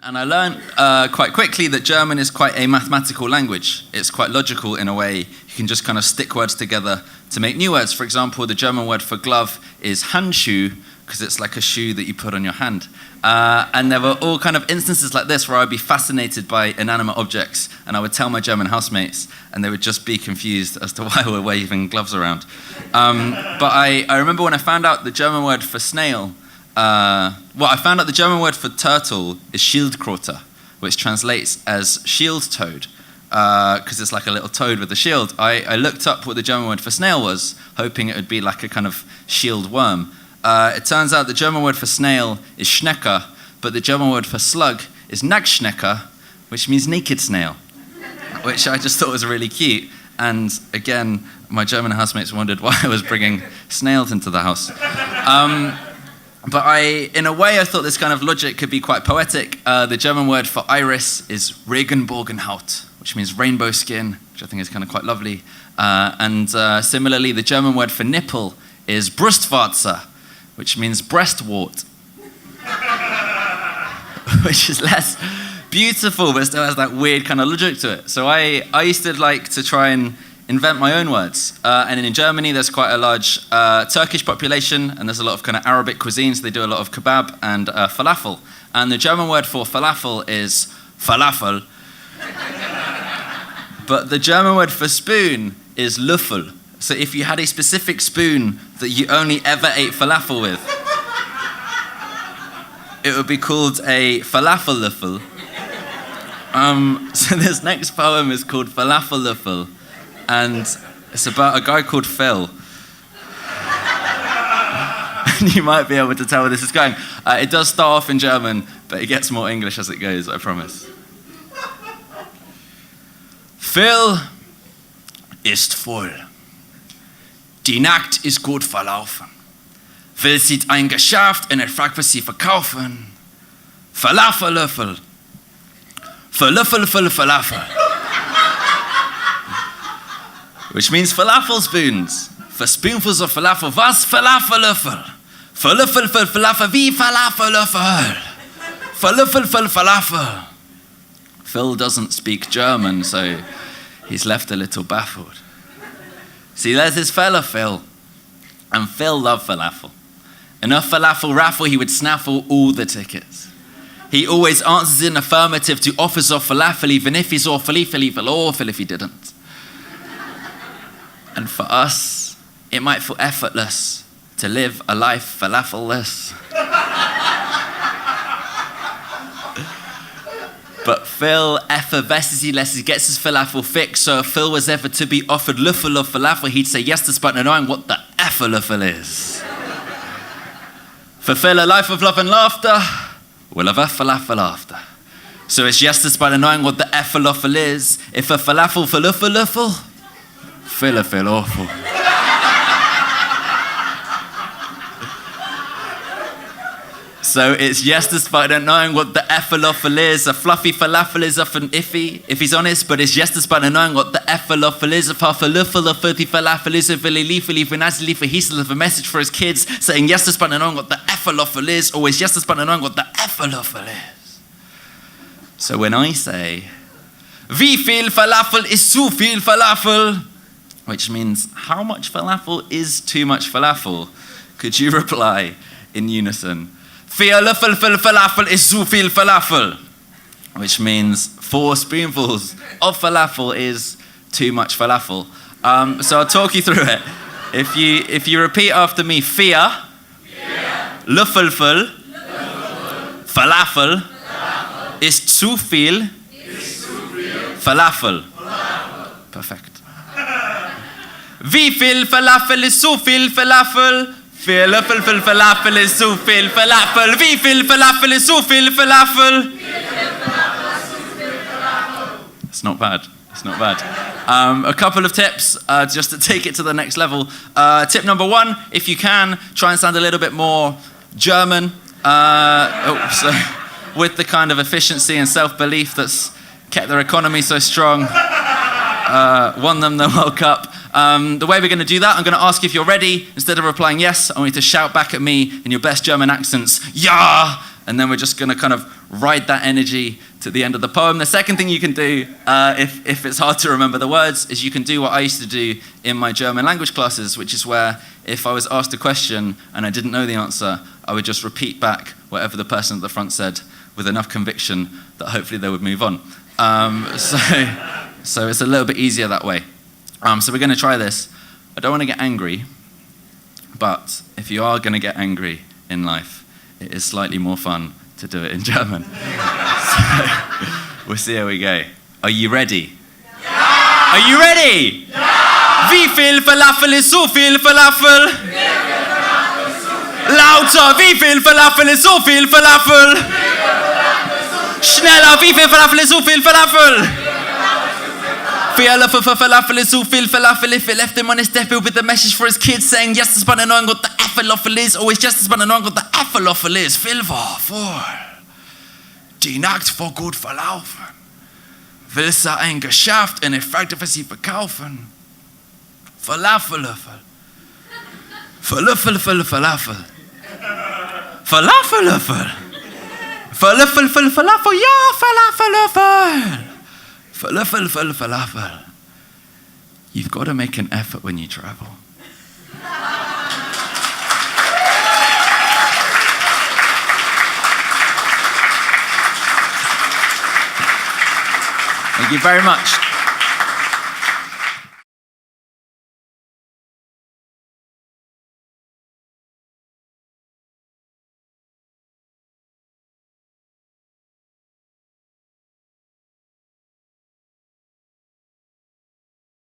And I learned quite quickly that German is quite a mathematical language. It's quite logical in a way. You can just kind of stick words together to make new words. For example, the German word for glove is Handschuh, because it's like a shoe that you put on your hand. And there were all kind of instances like this where I'd be fascinated by inanimate objects, and I would tell my German housemates, and they would just be confused as to why we're waving gloves around. But I remember when I found out the German word for snail, I found out the German word for turtle is Schildkröte, which translates as shield toad, because it's like a little toad with a shield. I looked up what the German word for snail was, hoping it would be like a kind of shield worm. It turns out the German word for snail is Schnecke, but the German word for slug is Nacktschnecke, which means naked snail, which I just thought was really cute. And again, my German housemates wondered why I was bringing snails into the house. But in a way, I thought this kind of logic could be quite poetic. The German word for iris is Regenbogenhaut, which means rainbow skin, which I think is kind of quite lovely. And similarly, the German word for nipple is Brustwarze, which means breastwort, which is less beautiful, but still has that weird kind of logic to it. So I used to like to try and invent my own words. And in Germany, there's quite a large Turkish population, and there's a lot of kind of Arabic cuisines. They do a lot of kebab and falafel. And the German word for falafel is falafel. But the German word for spoon is Löffel. So if you had a specific spoon that you only ever ate falafel with, it would be called a Falafellöffel. So this next poem is called Falafellöffel, and it's about a guy called Phil. And you might be able to tell where this is going. It does start off in German, but it gets more English as it goes, I promise. Phil ist voll. Die Nacht ist gut verlaufen. Phil sieht ein Geschäft und fragt, was sie verkaufen. Falafellöffel. Falafel. Which means falafel spoons. For spoonfuls of falafel, was Falafellöffel? Falafel, wie Falafellöffel? Falafel. Phil doesn't speak German, so he's left a little baffled. See, there's his fella Phil, and Phil loved falafel. Enough falafel raffle, he would snaffle all the tickets. He always answers in affirmative to offers of falafel, even if he's awful if he didn't. And for us, it might feel effortless to live a life falafel-less. But Phil effervesces, he gets his falafel fix. So if Phil was ever to be offered Löffel of falafel, he'd say yes despite not knowing what the Falafel is. For Phil, a life of love and laughter will have a falafel after. So it's yes despite not knowing what the Falafel is. If a falafel Phil awful. So it's yes despite not knowing what the falafel is. A fluffy falafel is often iffy, if he's honest, but it's yes despite not knowing what the falafel is. A falafel of 30 falafel is, if a message for his kids, saying yes despite not knowing what the falafel is, always yes despite not knowing what the falafel is. So when I say, wie viel falafel ist zu viel falafel, which means how much falafel is too much falafel, could you reply in unison? 4 Löffel falafel ist zu viel falafel, which means 4 spoonfuls of falafel is too much falafel. So I'll talk you through it. If you repeat after me, 4 Löffel falafel ist zu viel falafel. Perfekt. Wie viel falafel ist zu viel falafel? 4 Löffel falafel ist zu viel falafel. Wie viel falafel ist zu viel falafel? It's not bad. A couple of tips just to take it to the next level. Tip number 1, if you can, try and sound a little bit more German. With the kind of efficiency and self-belief that's kept their economy so strong. Won them the World Cup. The way we're going to do that, I'm going to ask you if you're ready. Instead of replying yes, I want you to shout back at me in your best German accents, ja, and then we're just going to kind of ride that energy to the end of the poem. The second thing you can do, if it's hard to remember the words, is you can do what I used to do in my German language classes, which is where if I was asked a question and I didn't know the answer, I would just repeat back whatever the person at the front said with enough conviction that hopefully they would move on. So it's a little bit easier that way. So we're going to try this. I don't want to get angry, but if you are going to get angry in life, it is slightly more fun to do it in German. So we'll see how we go. Are you ready? Yeah! Are you ready? Yeah! Wie viel Falafel ist so viel Falafel? Lauter, wie viel Falafel ist so viel Falafel? Schneller, wie viel Falafel ist so viel Falafel? Falafel is so viel falafel. If it left him on his deathbed with a message for his kids saying just as man någon got the falafel is, always just as man någon got the falafel is. Filvar för die Nacht vor gut verlaufen. Will sa ein Geschäft und ich fragte, was sie verkaufen. Falafel. Falafel. Falafel. Falafel. Ja, falafel. Falafel. You've got to make an effort when you travel. Thank you very much.